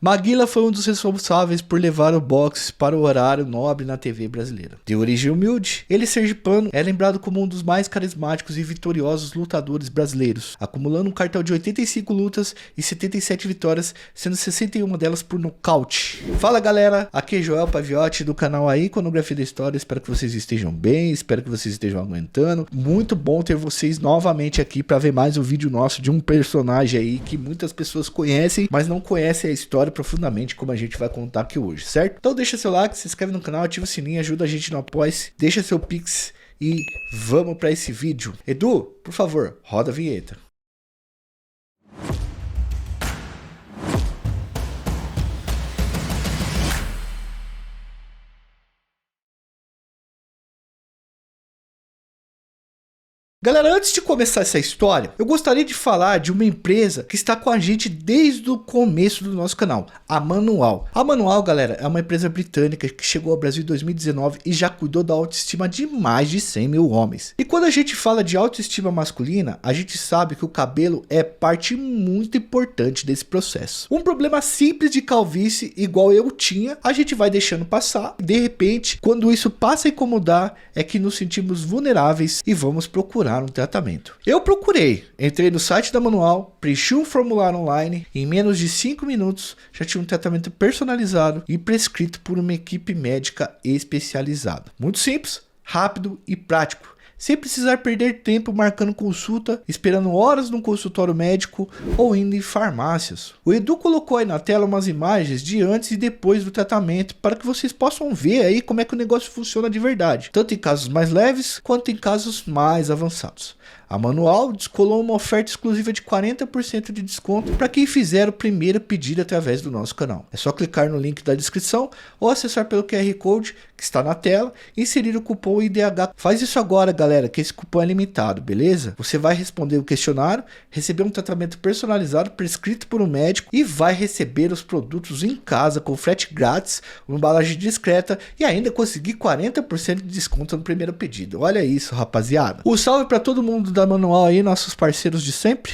Maguila foi um dos responsáveis por levar o boxe para o horário nobre na TV brasileira. De origem humilde, ele sergipano é lembrado como um dos mais carismáticos e vitoriosos lutadores brasileiros, acumulando um cartel de 85 lutas e 77 vitórias, sendo 61 delas por nocaute. Fala galera, aqui é Joel Paviotti do canal A Iconografia da História, espero que vocês estejam bem, espero que vocês estejam aguentando. Muito bom ter vocês novamente aqui para ver mais um vídeo nosso de um personagem aí que muitas pessoas conhecem, mas não conhecem a história profundamente como a gente vai contar aqui hoje, certo? Então deixa seu like, se inscreve no canal, ativa o sininho, ajuda a gente no Apoia-se, deixa seu pix e vamos para esse vídeo. Edu, por favor, roda a vinheta. Galera, antes de começar essa história, eu gostaria de falar de uma empresa que está com a gente desde o começo do nosso canal, a Manual. A Manual, galera, é uma empresa britânica que chegou ao Brasil em 2019 e já cuidou da autoestima de mais de 100 mil homens. E quando a gente fala de autoestima masculina, a gente sabe que o cabelo é parte muito importante desse processo. Um problema simples de calvície, igual eu tinha, a gente vai deixando passar. De repente, quando isso passa a incomodar, é que nos sentimos vulneráveis e vamos procurar um tratamento. Eu procurei, entrei no site da Manual, preenchi um formulário online e em menos de 5 minutos já tinha um tratamento personalizado e prescrito por uma equipe médica especializada. Muito simples, rápido e prático, sem precisar perder tempo marcando consulta, esperando horas num consultório médico ou indo em farmácias. O Edu colocou aí na tela umas imagens de antes e depois do tratamento para que vocês possam ver aí como é que o negócio funciona de verdade, tanto em casos mais leves quanto em casos mais avançados. A Manual descolou uma oferta exclusiva de 40% de desconto para quem fizer o primeiro pedido através do nosso canal. É só clicar no link da descrição ou acessar pelo QR Code que está na tela e inserir o cupom IDH. Faz isso agora, galera, que esse cupom é limitado, beleza? Você vai responder o questionário, receber um tratamento personalizado prescrito por um médico e vai receber os produtos em casa com frete grátis, uma embalagem discreta e ainda conseguir 40% de desconto no primeiro pedido. Olha isso, rapaziada. Um salve para todo mundo da Manual aí, nossos parceiros de sempre.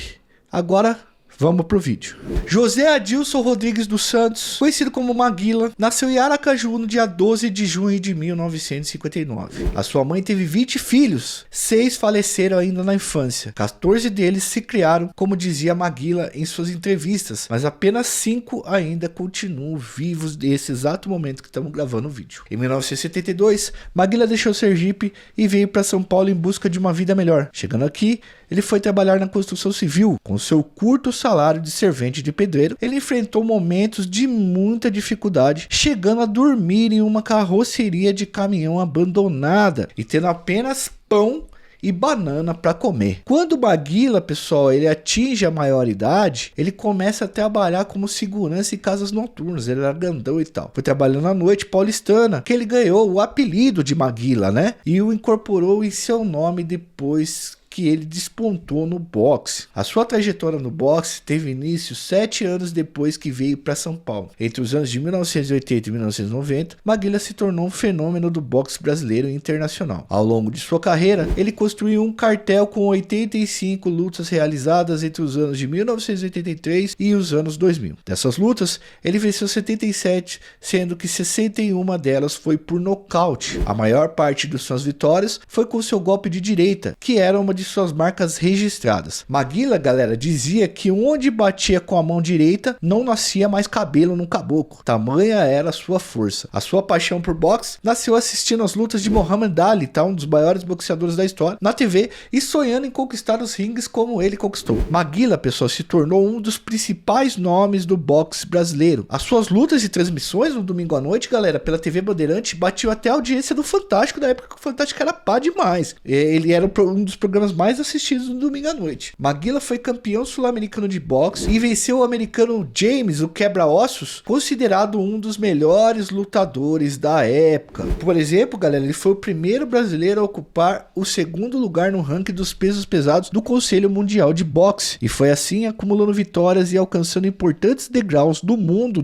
Agora vamos pro vídeo. José Adilson Rodrigues dos Santos, conhecido como Maguila, nasceu em Aracaju no dia 12 de junho de 1959. A sua mãe teve 20 filhos, 6 faleceram ainda na infância. 14 deles se criaram, como dizia Maguila em suas entrevistas, mas apenas 5 ainda continuam vivos nesse exato momento que estamos gravando o vídeo. Em 1972, Maguila deixou Sergipe e veio para São Paulo em busca de uma vida melhor. Chegando aqui, ele foi trabalhar na construção civil. Com seu curto salário de servente de pedreiro, ele enfrentou momentos de muita dificuldade, chegando a dormir em uma carroceria de caminhão abandonada e tendo apenas pão e banana para comer. Quando Maguila, pessoal, ele atinge a maioridade, ele começa a trabalhar como segurança em casas noturnas. Ele era grandão e tal. Foi trabalhando à noite paulistana, que ele ganhou o apelido de Maguila, né? E o incorporou em seu nome depois que ele despontou no boxe. A sua trajetória no boxe teve início 7 anos depois que veio para São Paulo. Entre os anos de 1980 e 1990, Maguila se tornou um fenômeno do boxe brasileiro e internacional. Ao longo de sua carreira, ele construiu um cartel com 85 lutas realizadas entre os anos de 1983 e os anos 2000. Dessas lutas, ele venceu 77, sendo que 61 delas foi por nocaute. A maior parte de suas vitórias foi com seu golpe de direita, que era uma de suas marcas registradas. Maguila, galera, dizia que onde batia com a mão direita não nascia mais cabelo no caboclo. Tamanha era a sua força. A sua paixão por boxe nasceu assistindo às lutas de Muhammad Ali, tá? Um dos maiores boxeadores da história, na TV e sonhando em conquistar os ringues como ele conquistou. Maguila, pessoal, se tornou um dos principais nomes do boxe brasileiro. As suas lutas e transmissões no domingo à noite, galera, pela TV Bandeirante, batiam até a audiência do Fantástico, da época que o Fantástico era pá demais. Ele era um dos programas mais assistidos no domingo à noite. Maguila foi campeão sul-americano de boxe e venceu o americano James, o quebra-ossos, considerado um dos melhores lutadores da época. Por exemplo, galera, ele foi o primeiro brasileiro a ocupar o segundo lugar no ranking dos pesos pesados do Conselho Mundial de Boxe, e foi assim acumulando vitórias e alcançando importantes degraus do mundo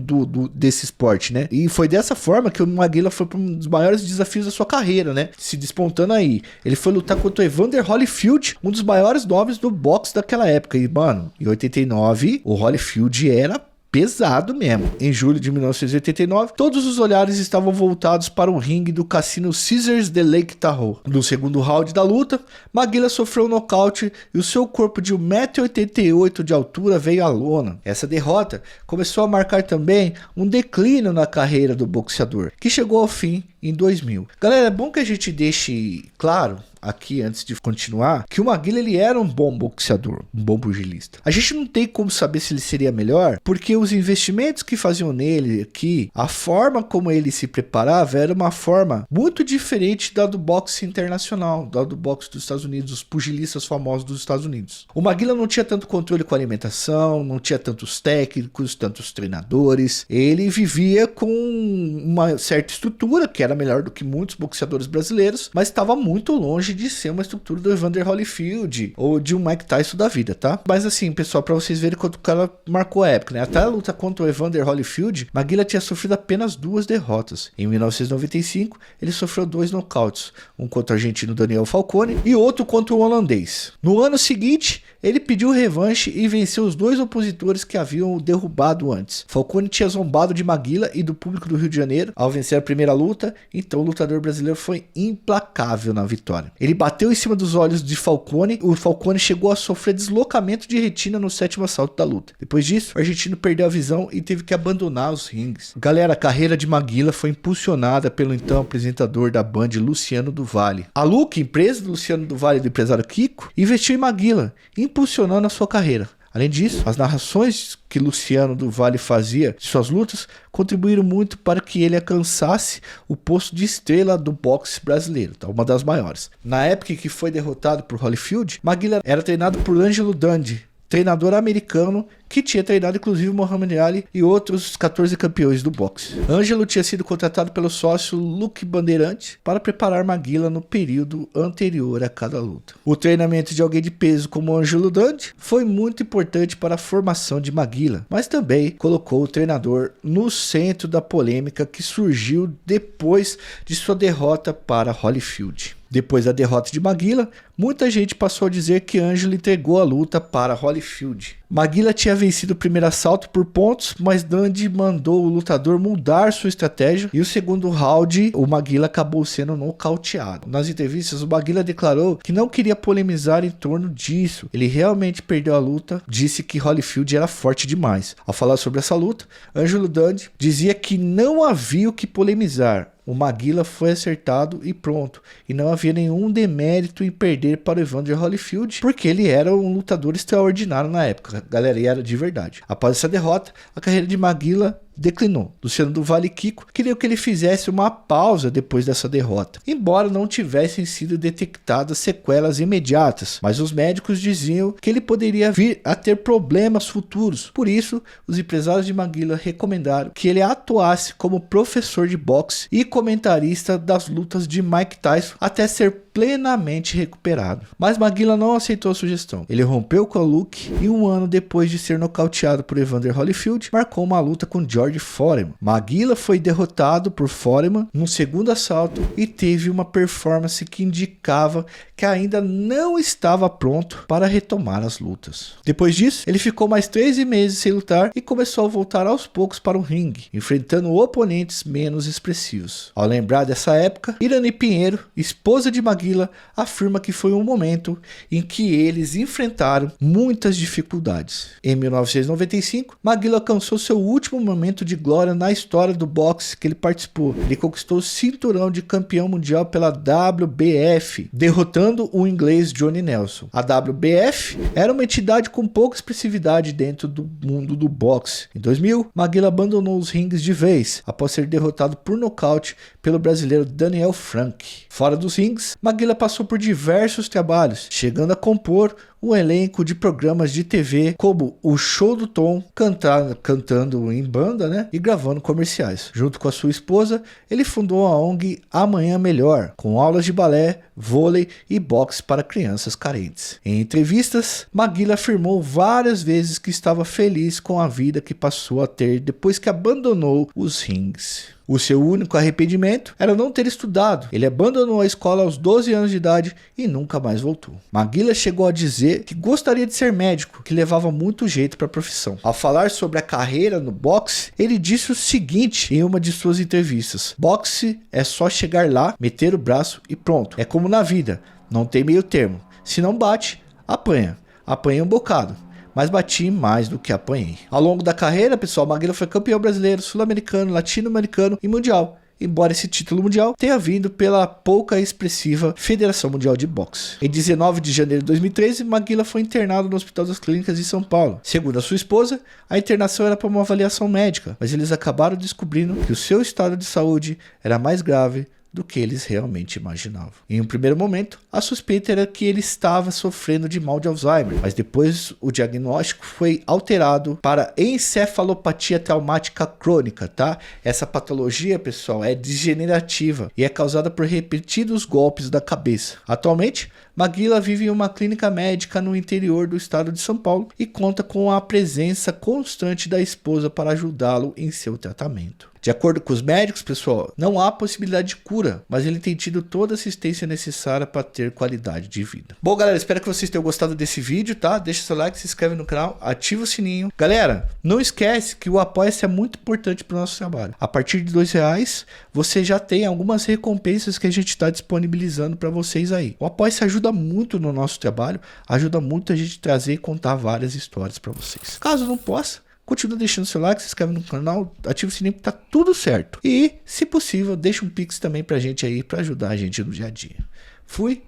desse esporte, né? E foi dessa forma que o Maguila foi para um dos maiores desafios da sua carreira, né? Se despontando aí. Ele foi lutar contra o Evander Holyfield, um dos maiores nomes do boxe daquela época. E, mano, em 89, o Holyfield era pesado mesmo. Em julho de 1989, todos os olhares estavam voltados para o ringue do cassino Caesars de Lake Tahoe. No segundo round da luta, Maguila sofreu um nocaute e o seu corpo de 1,88 m de altura veio à lona. Essa derrota começou a marcar também um declínio na carreira do boxeador, que chegou ao fim em 2000. Galera, é bom que a gente deixe claro aqui, antes de continuar, que o Maguila ele era um bom boxeador, um bom pugilista. A gente não tem como saber se ele seria melhor, porque os investimentos que faziam nele aqui, a forma como ele se preparava era uma forma muito diferente da do boxe internacional, da do boxe dos Estados Unidos, os pugilistas famosos dos Estados Unidos. O Maguila não tinha tanto controle com a alimentação, não tinha tantos técnicos, tantos treinadores. Ele vivia com uma certa estrutura, que era melhor do que muitos boxeadores brasileiros, mas estava muito longe de ser uma estrutura do Evander Holyfield ou de um Mike Tyson da vida, tá? Mas assim, pessoal, pra vocês verem quanto o cara marcou a época, né? Até a luta contra o Evander Holyfield, Maguila tinha sofrido apenas 2 derrotas. Em 1995, ele sofreu 2 nocautes, um contra o argentino Daniel Falcone e outro contra o holandês. No ano seguinte, ele pediu revanche e venceu os 2 opositores que haviam o derrubado antes. Falcone tinha zombado de Maguila e do público do Rio de Janeiro ao vencer a primeira luta, então o lutador brasileiro foi implacável na vitória. Ele bateu em cima dos olhos de Falcone, o Falcone chegou a sofrer deslocamento de retina no 7º assalto da luta. Depois disso, o argentino perdeu a visão e teve que abandonar os rings. Galera, a carreira de Maguila foi impulsionada pelo então apresentador da Band, Luciano do Vale. A Luke, empresa do Luciano do Vale e do empresário Kiko, investiu em Maguila, impulsionando a sua carreira. Além disso, as narrações que Luciano do Vale fazia de suas lutas contribuíram muito para que ele alcançasse o posto de estrela do boxe brasileiro, tá? Uma das maiores. Na época que foi derrotado por Holyfield, Maguila era treinado por Angelo Dundee, treinador americano que tinha treinado inclusive Muhammad Ali e outros 14 campeões do boxe. Ângelo tinha sido contratado pelo sócio Luke Bandeirante para preparar Maguila no período anterior a cada luta. O treinamento de alguém de peso como Ângelo Dundee foi muito importante para a formação de Maguila, mas também colocou o treinador no centro da polêmica que surgiu depois de sua derrota para Holyfield. Depois da derrota de Maguila, muita gente passou a dizer que Ângelo entregou a luta para Holyfield. Maguila tinha vencido o primeiro assalto por pontos, mas Dundee mandou o lutador mudar sua estratégia e o segundo round o Maguila acabou sendo nocauteado. Nas entrevistas, o Maguila declarou que não queria polemizar em torno disso. Ele realmente perdeu a luta, disse que Holyfield era forte demais. Ao falar sobre essa luta, Angelo Dundee dizia que não havia o que polemizar. O Maguila foi acertado e pronto, e não havia nenhum demérito em perder para o Evander Holyfield, porque ele era um lutador extraordinário na época, galera, e era de verdade. Após essa derrota, a carreira de Maguila declinou. Luciano do Vale e Kiko queriam que ele fizesse uma pausa depois dessa derrota, embora não tivessem sido detectadas sequelas imediatas, mas os médicos diziam que ele poderia vir a ter problemas futuros. Por isso, os empresários de Maguila recomendaram que ele atuasse como professor de boxe e comentarista das lutas de Mike Tyson até ser plenamente recuperado. Mas Maguila não aceitou a sugestão. Ele rompeu com a Luke e um ano depois de ser nocauteado por Evander Holyfield, marcou uma luta com George Foreman. Maguila foi derrotado por Foreman no segundo assalto e teve uma performance que indicava que ainda não estava pronto para retomar as lutas. Depois disso, ele ficou mais 13 meses sem lutar e começou a voltar aos poucos para o ringue, enfrentando oponentes menos expressivos. Ao lembrar dessa época, Irani Pinheiro, esposa de Maguila, afirma que foi um momento em que eles enfrentaram muitas dificuldades. Em 1995, Maguila alcançou seu último momento de glória na história do boxe que ele participou. Ele conquistou o cinturão de campeão mundial pela WBF, derrotando o inglês Johnny Nelson. A WBF era uma entidade com pouca expressividade dentro do mundo do boxe. Em 2000, Maguila abandonou os rings de vez, após ser derrotado por nocaute pelo brasileiro Daniel Frank. Fora dos rings, Maguila passou por diversos trabalhos, chegando a compor um elenco de programas de TV como o Show do Tom, cantando em banda, né, e gravando comerciais. Junto com a sua esposa, ele fundou a ONG Amanhã Melhor, com aulas de balé, vôlei e boxe para crianças carentes. Em entrevistas, Maguila afirmou várias vezes que estava feliz com a vida que passou a ter depois que abandonou os rings. O seu único arrependimento era não ter estudado. Ele abandonou a escola aos 12 anos de idade e nunca mais voltou. Maguila chegou a dizer que gostaria de ser médico, que levava muito jeito para a profissão. Ao falar sobre a carreira no boxe, ele disse o seguinte em uma de suas entrevistas: boxe é só chegar lá, meter o braço e pronto. É como na vida, não tem meio termo. Se não bate, apanha. Apanhei um bocado, mas bati mais do que apanhei. Ao longo da carreira, pessoal, Maguila foi campeão brasileiro, sul-americano, latino-americano e mundial. Embora esse título mundial tenha vindo pela pouca expressiva Federação Mundial de Boxe. Em 19 de janeiro de 2013, Maguila foi internado no Hospital das Clínicas de São Paulo. Segundo a sua esposa, a internação era para uma avaliação médica, mas eles acabaram descobrindo que o seu estado de saúde era mais grave do que eles realmente imaginavam. Em um primeiro momento, a suspeita era que ele estava sofrendo de mal de Alzheimer, mas depois o diagnóstico foi alterado para encefalopatia traumática crônica, tá? Essa patologia, pessoal, é degenerativa e é causada por repetidos golpes da cabeça. Atualmente, Maguila vive em uma clínica médica no interior do estado de São Paulo e conta com a presença constante da esposa para ajudá-lo em seu tratamento. De acordo com os médicos, pessoal, não há possibilidade de cura, mas ele tem tido toda a assistência necessária para ter qualidade de vida. Bom, galera, espero que vocês tenham gostado desse vídeo, tá? Deixa seu like, se inscreve no canal, ativa o sininho. Galera, não esquece que o Apoia-se é muito importante para o nosso trabalho. A partir de R$2, você já tem algumas recompensas que a gente está disponibilizando para vocês aí. O Apoia-se ajuda muito no nosso trabalho, ajuda muito a gente trazer e contar várias histórias para vocês. Caso não possa, continua deixando seu like, se inscreve no canal, ativa o sininho que tá tudo certo. E, se possível, deixa um pix também pra gente aí, pra ajudar a gente no dia a dia. Fui,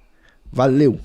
valeu!